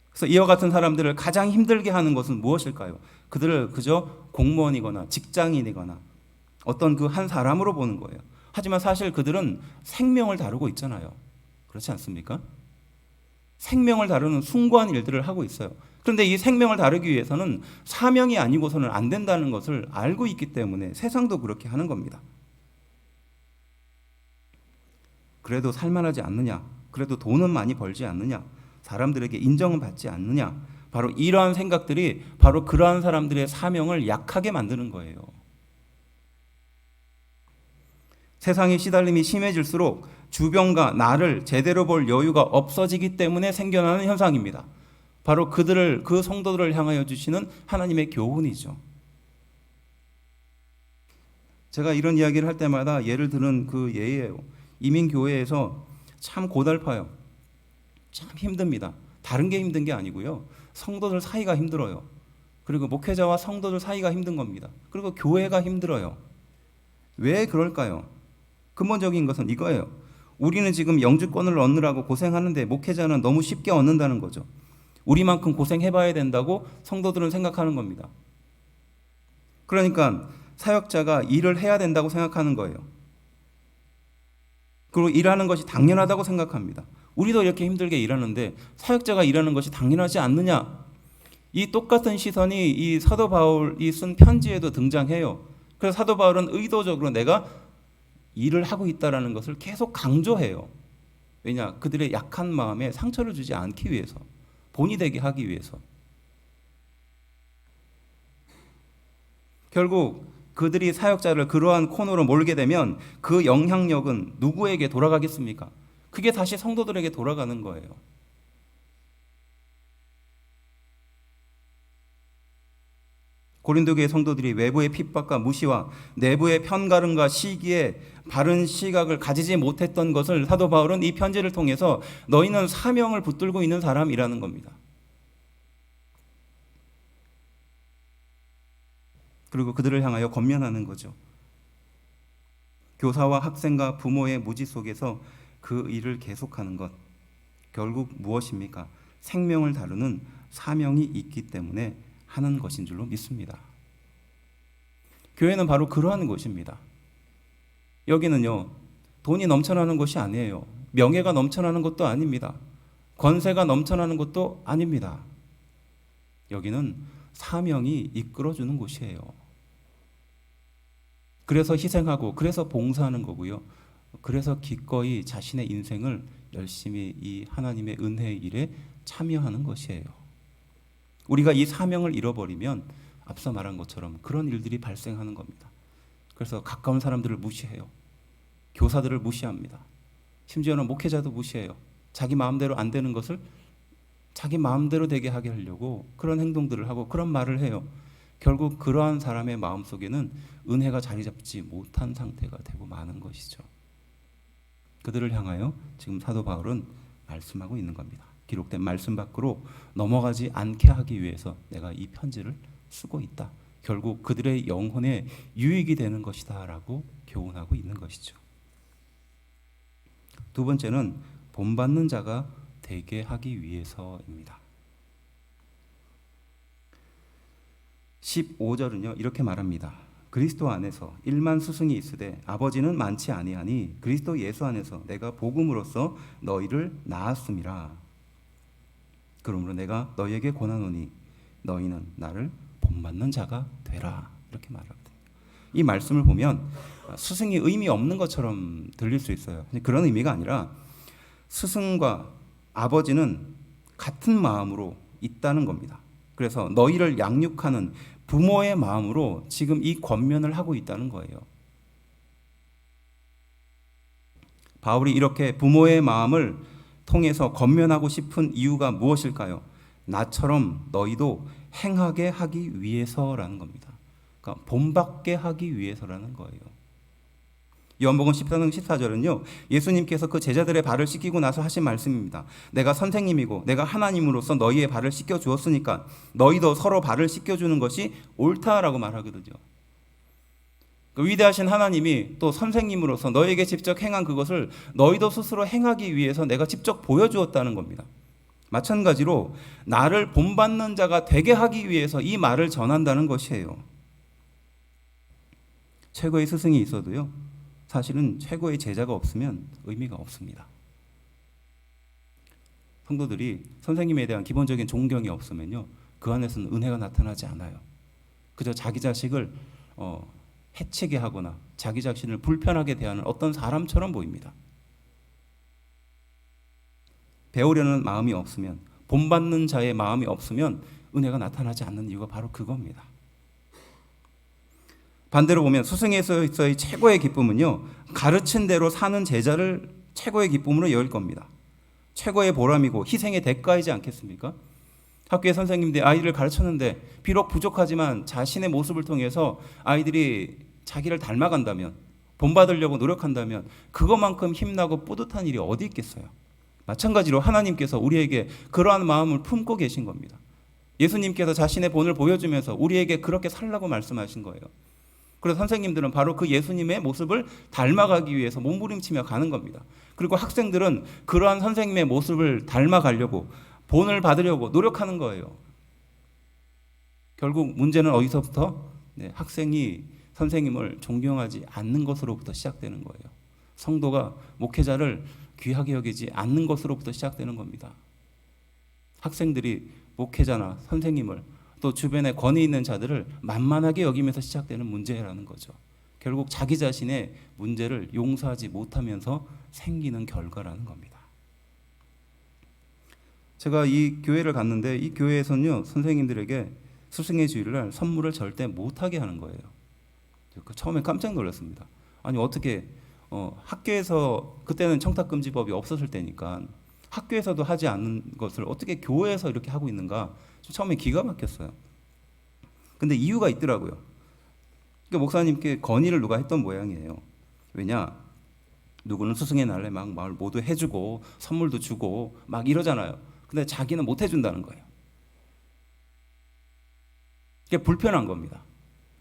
그래서 이와 같은 사람들을 가장 힘들게 하는 것은 무엇일까요? 그들을 그저 공무원이거나 직장인이거나 어떤 그 한 사람으로 보는 거예요. 하지만 사실 그들은 생명을 다루고 있잖아요. 그렇지 않습니까? 생명을 다루는 숭고한 일들을 하고 있어요. 그런데 이 생명을 다루기 위해서는 사명이 아니고서는 안 된다는 것을 알고 있기 때문에 세상도 그렇게 하는 겁니다. 그래도 살만하지 않느냐? 그래도 돈은 많이 벌지 않느냐? 사람들에게 인정은 받지 않느냐? 바로 이러한 생각들이 바로 그러한 사람들의 사명을 약하게 만드는 거예요. 세상의 시달림이 심해질수록 주변과 나를 제대로 볼 여유가 없어지기 때문에 생겨나는 현상입니다. 바로 그 성도들을 향하여 주시는 하나님의 교훈이죠. 제가 이런 이야기를 할 때마다 예를 드는 그 예예요. 이민교회에서 참 고달파요. 참 힘듭니다. 다른 게 힘든 게 아니고요. 성도들 사이가 힘들어요. 그리고 목회자와 성도들 사이가 힘든 겁니다. 그리고 교회가 힘들어요. 왜 그럴까요? 근본적인 것은 이거예요. 우리는 지금 영주권을 얻느라고 고생하는데 목회자는 너무 쉽게 얻는다는 거죠. 우리만큼 고생해봐야 된다고 성도들은 생각하는 겁니다. 그러니까 사역자가 일을 해야 된다고 생각하는 거예요. 그리고 일하는 것이 당연하다고 생각합니다. 우리도 이렇게 힘들게 일하는데 사역자가 일하는 것이 당연하지 않느냐? 이 똑같은 시선이 이 사도 바울이 쓴 편지에도 등장해요. 그래서 사도 바울은 의도적으로 내가 일을 하고 있다는 것을 계속 강조해요. 왜냐? 그들의 약한 마음에 상처를 주지 않기 위해서, 본이 되게 하기 위해서. 결국 그들이 사역자를 그러한 코너로 몰게 되면 그 영향력은 누구에게 돌아가겠습니까? 그게 다시 성도들에게 돌아가는 거예요. 고린도 교회 성도들이 외부의 핍박과 무시와 내부의 편가름과 시기에 바른 시각을 가지지 못했던 것을 사도 바울은 이 편지를 통해서 너희는 사명을 붙들고 있는 사람이라는 겁니다. 그리고 그들을 향하여 권면하는 거죠. 교사와 학생과 부모의 무지 속에서 그 일을 계속하는 것, 결국 무엇입니까? 생명을 다루는 사명이 있기 때문에 하는 것인 줄로 믿습니다. 교회는 바로 그러한 곳입니다. 여기는요, 돈이 넘쳐나는 곳이 아니에요. 명예가 넘쳐나는 것도 아닙니다. 권세가 넘쳐나는 것도 아닙니다. 여기는 사명이 이끌어주는 곳이에요. 그래서 희생하고 그래서 봉사하는 거고요. 그래서 기꺼이 자신의 인생을 열심히 이 하나님의 은혜의 일에 참여하는 것이에요. 우리가 이 사명을 잃어버리면 앞서 말한 것처럼 그런 일들이 발생하는 겁니다. 그래서 가까운 사람들을 무시해요. 교사들을 무시합니다. 심지어는 목회자도 무시해요. 자기 마음대로 안 되는 것을 자기 마음대로 되게 하게 하려고 그런 행동들을 하고 그런 말을 해요. 결국 그러한 사람의 마음속에는 은혜가 자리 잡지 못한 상태가 되고 마는 것이죠. 그들을 향하여 지금 사도 바울은 말씀하고 있는 겁니다. 기록된 말씀 밖으로 넘어가지 않게 하기 위해서 내가 이 편지를 쓰고 있다. 결국 그들의 영혼에 유익이 되는 것이다 라고 교훈하고 있는 것이죠. 두 번째는 본받는 자가 되게 하기 위해서입니다. 15절은요 이렇게 말합니다. 그리스도 안에서 1만 스승이 있으되 아버지는 많지 아니하니 그리스도 예수 안에서 내가 복음으로써 너희를 낳았음이라. 그러므로 내가 너희에게 권하노니 너희는 나를 본받는 자가 되라. 이렇게 말합니다. 이 말씀을 보면 스승이 의미 없는 것처럼 들릴 수 있어요. 그런 의미가 아니라 스승과 아버지는 같은 마음으로 있다는 겁니다. 그래서 너희를 양육하는 부모의 마음으로 지금 이 권면을 하고 있다는 거예요. 바울이 이렇게 부모의 마음을 통해서 권면하고 싶은 이유가 무엇일까요? 나처럼 너희도 행하게 하기 위해서라는 겁니다. 그러니까 본받게 하기 위해서라는 거예요. 요한복음 14장 14절은요. 예수님께서 그 제자들의 발을 씻기고 나서 하신 말씀입니다. 내가 선생님이고 내가 하나님으로서 너희의 발을 씻겨 주었으니까 너희도 서로 발을 씻겨 주는 것이 옳다라고 말하거든요. 그 위대하신 하나님이 또 선생님으로서 너희에게 직접 행한 그것을 너희도 스스로 행하기 위해서 내가 직접 보여주었다는 겁니다. 마찬가지로 나를 본받는 자가 되게 하기 위해서 이 말을 전한다는 것이에요. 최고의 스승이 있어도요, 사실은 최고의 제자가 없으면 의미가 없습니다. 성도들이 선생님에 대한 기본적인 존경이 없으면요, 그 안에서는 은혜가 나타나지 않아요. 그저 자기 자식을 해치게 하거나 자기 자신을 불편하게 대하는 어떤 사람처럼 보입니다. 배우려는 마음이 없으면, 본받는 자의 마음이 없으면 은혜가 나타나지 않는 이유가 바로 그겁니다. 반대로 보면 스승에서의 최고의 기쁨은요, 가르친 대로 사는 제자를 최고의 기쁨으로 여길 겁니다. 최고의 보람이고 희생의 대가이지 않겠습니까? 학교의 선생님들이 아이들을 가르쳤는데 비록 부족하지만 자신의 모습을 통해서 아이들이 자기를 닮아간다면, 본받으려고 노력한다면 그것만큼 힘나고 뿌듯한 일이 어디 있겠어요? 마찬가지로 하나님께서 우리에게 그러한 마음을 품고 계신 겁니다. 예수님께서 자신의 본을 보여주면서 우리에게 그렇게 살라고 말씀하신 거예요. 그래서 선생님들은 바로 그 예수님의 모습을 닮아가기 위해서 몸부림치며 가는 겁니다. 그리고 학생들은 그러한 선생님의 모습을 닮아가려고, 본을 받으려고 노력하는 거예요. 결국 문제는 어디서부터? 학생이 선생님을 존경하지 않는 것으로부터 시작되는 거예요. 성도가 목회자를 귀하게 여기지 않는 것으로부터 시작되는 겁니다. 학생들이 목회자나 선생님을, 또 주변에 권위 있는 자들을 만만하게 여기면서 시작되는 문제라는 거죠. 결국 자기 자신의 문제를 용서하지 못하면서 생기는 결과라는 겁니다. 제가 이 교회를 갔는데 이 교회에서는요, 선생님들에게 스승의 주일날 선물을 절대 못하게 하는 거예요. 처음에 깜짝 놀랐습니다. 아니 어떻게 학교에서, 그때는 청탁금지법이 없었을 때니까 학교에서도 하지 않는 것을 어떻게 교회에서 이렇게 하고 있는가, 처음에 기가 막혔어요. 근데 이유가 있더라고요. 그러니까 목사님께 건의를 누가 했던 모양이에요. 왜냐, 누구는 스승의 날에 막 모두 해주고 선물도 주고 막 이러잖아요. 근데 자기는 못 해준다는 거예요. 그게 불편한 겁니다.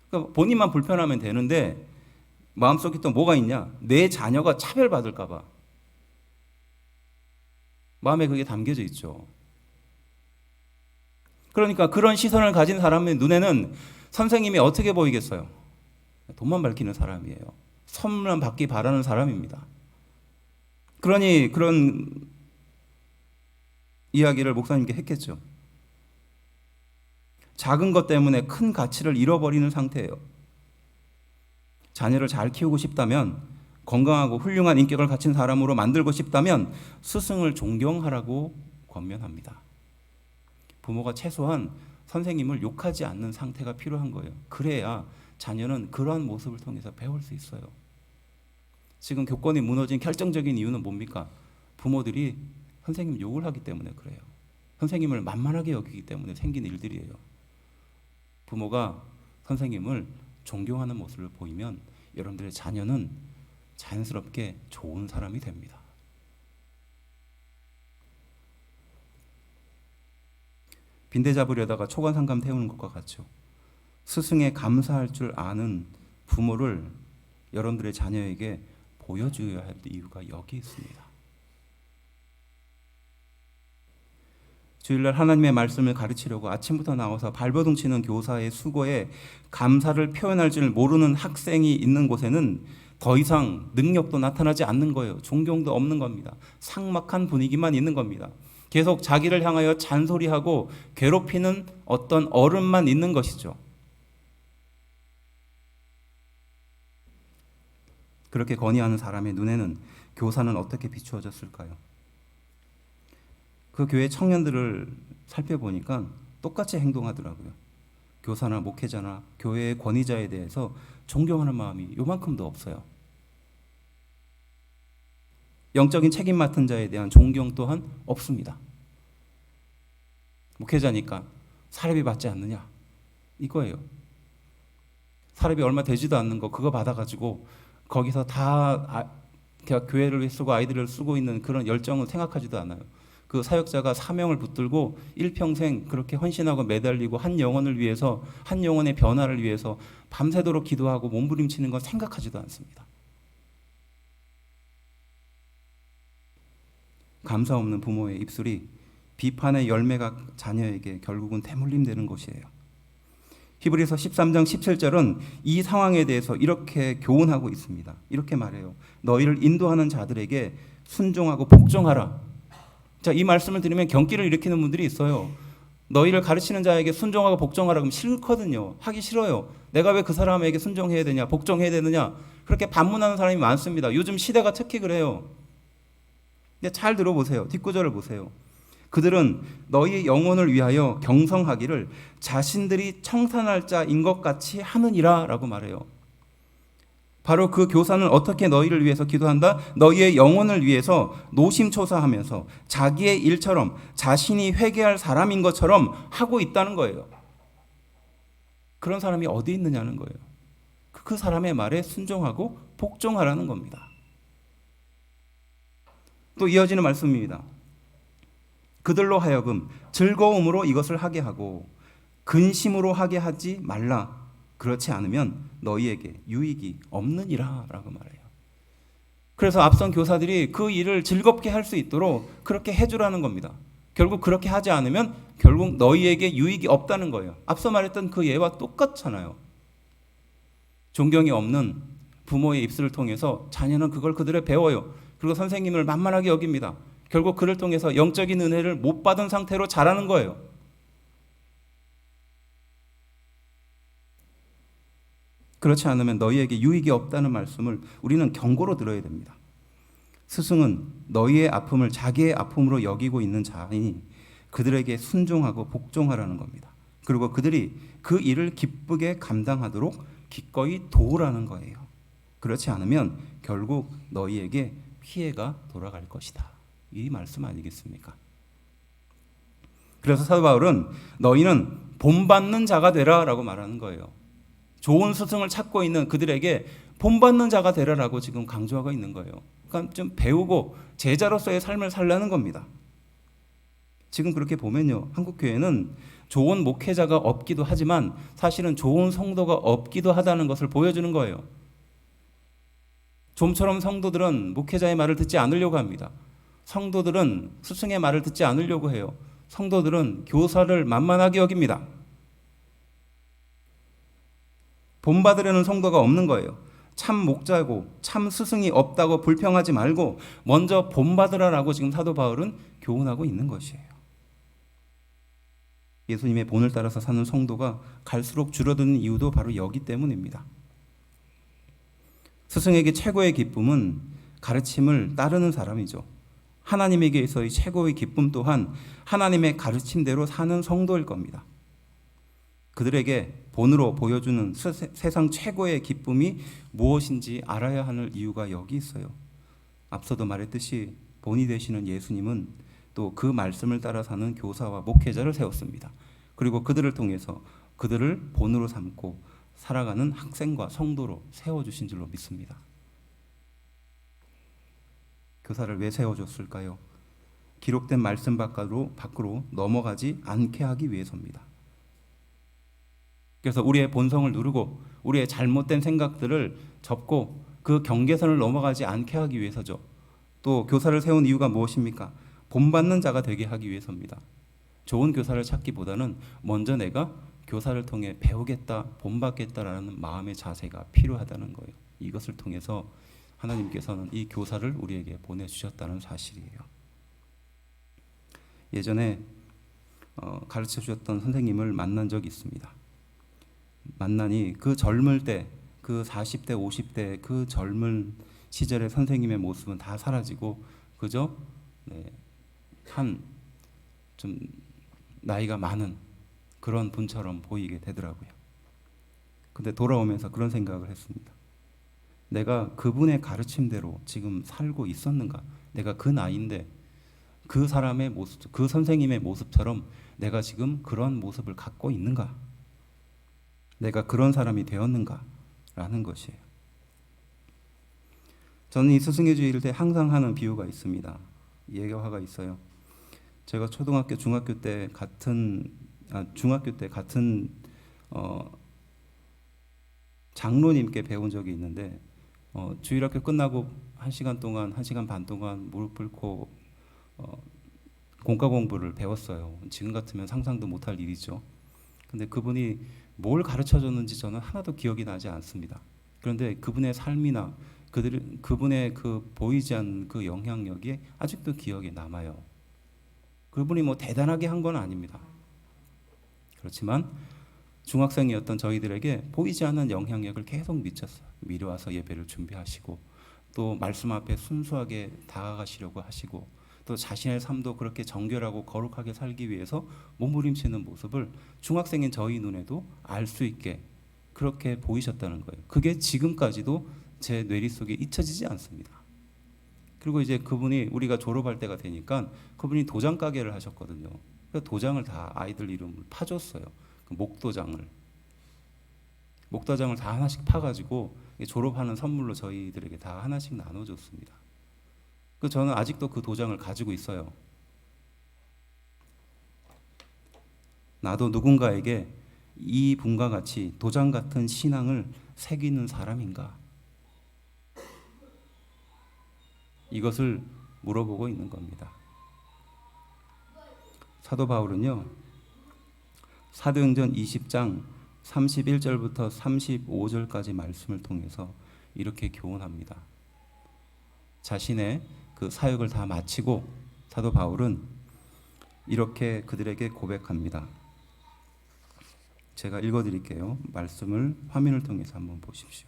그러니까 본인만 불편하면 되는데 마음속에 또 뭐가 있냐, 내 자녀가 차별받을까 봐 마음에 그게 담겨져 있죠. 그러니까 그런 시선을 가진 사람의 눈에는 선생님이 어떻게 보이겠어요? 돈만 밝히는 사람이에요. 선물만 받기 바라는 사람입니다. 그러니 그런 이야기를 목사님께 했겠죠. 작은 것 때문에 큰 가치를 잃어버리는 상태예요. 자녀를 잘 키우고 싶다면, 건강하고 훌륭한 인격을 갖춘 사람으로 만들고 싶다면 스승을 존경하라고 권면합니다. 부모가 최소한 선생님을 욕하지 않는 상태가 필요한 거예요. 그래야 자녀는 그러한 모습을 통해서 배울 수 있어요. 지금 교권이 무너진 결정적인 이유는 뭡니까? 부모들이 선생님 욕을 하기 때문에 그래요. 선생님을 만만하게 여기기 때문에 생긴 일들이에요. 부모가 선생님을 존경하는 모습을 보이면 여러분들의 자녀는 자연스럽게 좋은 사람이 됩니다. 빈대 잡으려다가 초관상감 태우는 것과 같죠. 스승에 감사할 줄 아는 부모를 여러분들의 자녀에게 보여줘야 할 이유가 여기 있습니다. 주일날 하나님의 말씀을 가르치려고 아침부터 나와서 발버둥 치는 교사의 수고에 감사를 표현할 줄 모르는 학생이 있는 곳에는 더 이상 능력도 나타나지 않는 거예요. 존경도 없는 겁니다. 삭막한 분위기만 있는 겁니다. 계속 자기를 향하여 잔소리하고 괴롭히는 어떤 어른만 있는 것이죠. 그렇게 건의하는 사람의 눈에는 교사는 어떻게 비추어졌을까요? 그 교회 청년들을 살펴보니까 똑같이 행동하더라고요. 교사나 목회자나 교회의 권위자에 대해서 존경하는 마음이 요만큼도 없어요. 영적인 책임 맡은 자에 대한 존경 또한 없습니다. 목회자니까 사례비 받지 않느냐? 이거예요. 사례비 얼마 되지도 않는 거 그거 받아가지고 거기서 다 교회를 쓰고 아이들을 쓰고 있는 그런 열정을 생각하지도 않아요. 그 사역자가 사명을 붙들고 일평생 그렇게 헌신하고 매달리고 한 영혼을 위해서, 한 영혼의 변화를 위해서 밤새도록 기도하고 몸부림치는 건 생각하지도 않습니다. 감사 없는 부모의 입술이 비판의 열매가 자녀에게 결국은 대물림되는 것이에요. 히브리서 13장 17절은 이 상황에 대해서 이렇게 교훈하고 있습니다. 이렇게 말해요. 너희를 인도하는 자들에게 순종하고 복종하라. 자, 이 말씀을 들으면 경기를 일으키는 분들이 있어요. 너희를 가르치는 자에게 순종하고 복종하라 그러면 싫거든요. 하기 싫어요. 내가 왜 그 사람에게 순종해야 되냐, 복종해야 되느냐, 그렇게 반문하는 사람이 많습니다. 요즘 시대가 특히 그래요. 근데 잘 들어보세요. 뒷구절을 보세요. 그들은 너희의 영혼을 위하여 경성하기를 자신들이 청산할 자인 것 같이 하느니라 라고 말해요. 바로 그 교사는 어떻게 너희를 위해서 기도한다? 너희의 영혼을 위해서 노심초사하면서 자기의 일처럼 자신이 회개할 사람인 것처럼 하고 있다는 거예요. 그런 사람이 어디 있느냐는 거예요. 그 사람의 말에 순종하고 복종하라는 겁니다. 또 이어지는 말씀입니다. 그들로 하여금 즐거움으로 이것을 하게 하고 근심으로 하게 하지 말라. 그렇지 않으면 너희에게 유익이 없느니라 라고 말해요. 그래서 앞선 교사들이 그 일을 즐겁게 할 수 있도록 그렇게 해주라는 겁니다. 결국 그렇게 하지 않으면 결국 너희에게 유익이 없다는 거예요. 앞서 말했던 그 예와 똑같잖아요. 존경이 없는 부모의 입술을 통해서 자녀는 그걸 그들에 배워요. 그리고 선생님을 만만하게 여깁니다. 결국 그를 통해서 영적인 은혜를 못 받은 상태로 자라는 거예요. 그렇지 않으면 너희에게 유익이 없다는 말씀을 우리는 경고로 들어야 됩니다. 스승은 너희의 아픔을 자기의 아픔으로 여기고 있는 자이니 그들에게 순종하고 복종하라는 겁니다. 그리고 그들이 그 일을 기쁘게 감당하도록 기꺼이 도우라는 거예요. 그렇지 않으면 결국 너희에게 피해가 돌아갈 것이다. 이 말씀 아니겠습니까? 그래서 사도 바울은 너희는 본받는 자가 되라 라고 말하는 거예요. 좋은 스승을 찾고 있는 그들에게 본받는 자가 되라라고 지금 강조하고 있는 거예요. 그러니까 좀 배우고 제자로서의 삶을 살라는 겁니다. 지금 그렇게 보면요, 한국교회는 좋은 목회자가 없기도 하지만 사실은 좋은 성도가 없기도 하다는 것을 보여주는 거예요. 좀처럼 성도들은 목회자의 말을 듣지 않으려고 합니다. 성도들은 스승의 말을 듣지 않으려고 해요. 성도들은 교사를 만만하게 여깁니다. 본받으려는 성도가 없는 거예요. 참 목자고 참 스승이 없다고 불평하지 말고 먼저 본받으라라고 지금 사도 바울은 교훈하고 있는 것이에요. 예수님의 본을 따라서 사는 성도가 갈수록 줄어드는 이유도 바로 여기 때문입니다. 스승에게 최고의 기쁨은 가르침을 따르는 사람이죠. 하나님에게서의 최고의 기쁨 또한 하나님의 가르침대로 사는 성도일 겁니다. 그들에게 본으로 보여주는 세상 최고의 기쁨이 무엇인지 알아야 하는 이유가 여기 있어요. 앞서도 말했듯이 본이 되시는 예수님은 또 그 말씀을 따라 사는 교사와 목회자를 세웠습니다. 그리고 그들을 통해서 그들을 본으로 삼고 살아가는 학생과 성도로 세워주신 줄로 믿습니다. 교사를 왜 세워줬을까요? 기록된 말씀 밖으로 넘어가지 않게 하기 위해서입니다. 그래서 우리의 본성을 누르고 우리의 잘못된 생각들을 접고 그 경계선을 넘어가지 않게 하기 위해서죠. 또 교사를 세운 이유가 무엇입니까? 본받는 자가 되게 하기 위해서입니다. 좋은 교사를 찾기보다는 먼저 내가 교사를 통해 배우겠다, 본받겠다라는 마음의 자세가 필요하다는 거예요. 이것을 통해서 하나님께서는 이 교사를 우리에게 보내주셨다는 사실이에요. 예전에 가르쳐 주셨던 선생님을 만난 적이 있습니다. 만나니 그 젊을 때, 그 40대, 50대 그 젊은 시절의 선생님의 모습은 다 사라지고 그저 한 좀 나이가 많은 그런 분처럼 보이게 되더라고요. 근데 돌아오면서 그런 생각을 했습니다. 내가 그분의 가르침대로 지금 살고 있었는가? 내가 그 나이인데 그 사람의 모습, 그 선생님의 모습처럼 내가 지금 그런 모습을 갖고 있는가? 내가 그런 사람이 되었는가? 라는 것이에요. 저는 이 스승의 주일 때 항상 하는 비유가 있습니다. 예화가 있어요. 제가 초등학교, 중학교 때 같은 장로님께 배운 적이 있는데 주일학교 끝나고 1시간 반 동안 무릎 꿇고 공과 공부를 배웠어요. 지금 같으면 상상도 못할 일이죠. 근데 그분이 뭘 가르쳐 줬는지 저는 하나도 기억이 나지 않습니다. 그런데 그분의 삶이나 그분의 그 보이지 않는 그 영향력이 아직도 기억에 남아요. 그분이 뭐 대단하게 한 건 아닙니다. 그렇지만 중학생이었던 저희들에게 보이지 않는 영향력을 계속 미쳤어요. 미리 와서 예배를 준비하시고 또 말씀 앞에 순수하게 다가가시려고 하시고 또 자신의 삶도 그렇게 정결하고 거룩하게 살기 위해서 몸부림치는 모습을 중학생인 저희 눈에도 알 수 있게 그렇게 보이셨다는 거예요. 그게 지금까지도 제 뇌리 속에 잊혀지지 않습니다. 그리고 이제 그분이 우리가 졸업할 때가 되니까 그분이 도장 가게를 하셨거든요. 그래서 도장을 다 아이들 이름을 파줬어요. 그 목도장을 다 하나씩 파가지고 졸업하는 선물로 저희들에게 다 하나씩 나눠줬습니다. 그 저는 아직도 그 도장을 가지고 있어요. 나도 누군가에게 이 분과 같이 도장 같은 신앙을 새기는 사람인가? 이것을 물어보고 있는 겁니다. 사도 바울은요, 사도행전 20장 31절부터 35절까지 말씀을 통해서 이렇게 교훈합니다. 자신의 그 사역을 다 마치고 사도 바울은 이렇게 그들에게 고백합니다. 제가 읽어드릴게요. 말씀을 화면을 통해서 한번 보십시오.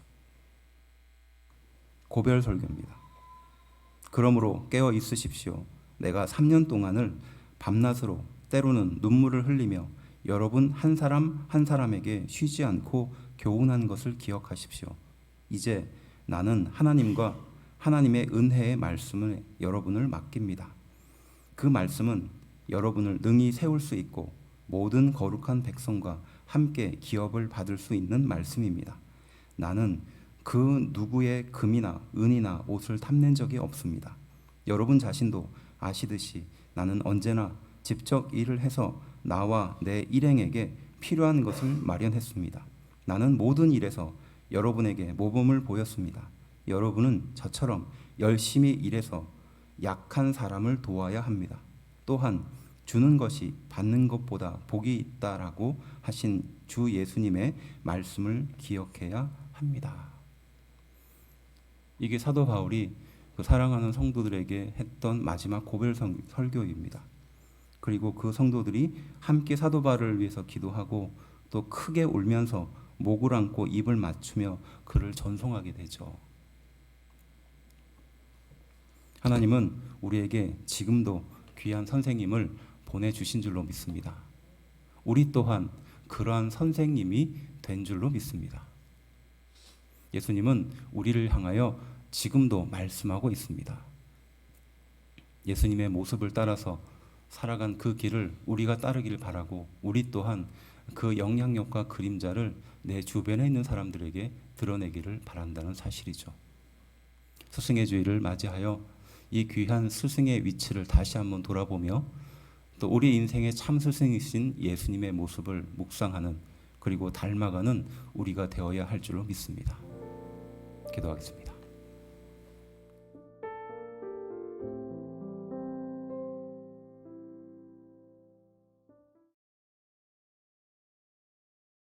고별 설교입니다. 그러므로 깨어 있으십시오. 내가 3년 동안을 밤낮으로 때로는 눈물을 흘리며 여러분 한 사람 한 사람에게 쉬지 않고 교훈한 것을 기억하십시오. 이제 나는 하나님과 하나님의 은혜의 말씀을 여러분을 맡깁니다. 그 말씀은 여러분을 능히 세울 수 있고 모든 거룩한 백성과 함께 기업을 받을 수 있는 말씀입니다. 나는 그 누구의 금이나 은이나 옷을 탐낸 적이 없습니다. 여러분 자신도 아시듯이 나는 언제나 직접 일을 해서 나와 내 일행에게 필요한 것을 마련했습니다. 나는 모든 일에서 여러분에게 모범을 보였습니다. 여러분은 저처럼 열심히 일해서 약한 사람을 도와야 합니다. 또한 주는 것이 받는 것보다 복이 있다라고 하신 주 예수님의 말씀을 기억해야 합니다. 이게 사도 바울이 그 사랑하는 성도들에게 했던 마지막 고별 설교입니다. 그리고 그 성도들이 함께 사도 바울을 위해서 기도하고 또 크게 울면서 목을 안고 입을 맞추며 그를 전송하게 되죠. 하나님은 우리에게 지금도 귀한 선생님을 보내주신 줄로 믿습니다. 우리 또한 그러한 선생님이 된 줄로 믿습니다. 예수님은 우리를 향하여 지금도 말씀하고 있습니다. 예수님의 모습을 따라서 살아간 그 길을 우리가 따르기를 바라고, 우리 또한 그 영향력과 그림자를 내 주변에 있는 사람들에게 드러내기를 바란다는 사실이죠. 스승의 주일을 맞이하여 이 귀한 스승의 위치를 다시 한번 돌아보며 또 우리 인생의 참 스승이신 예수님의 모습을 묵상하는, 그리고 닮아가는 우리가 되어야 할 줄로 믿습니다. 기도하겠습니다.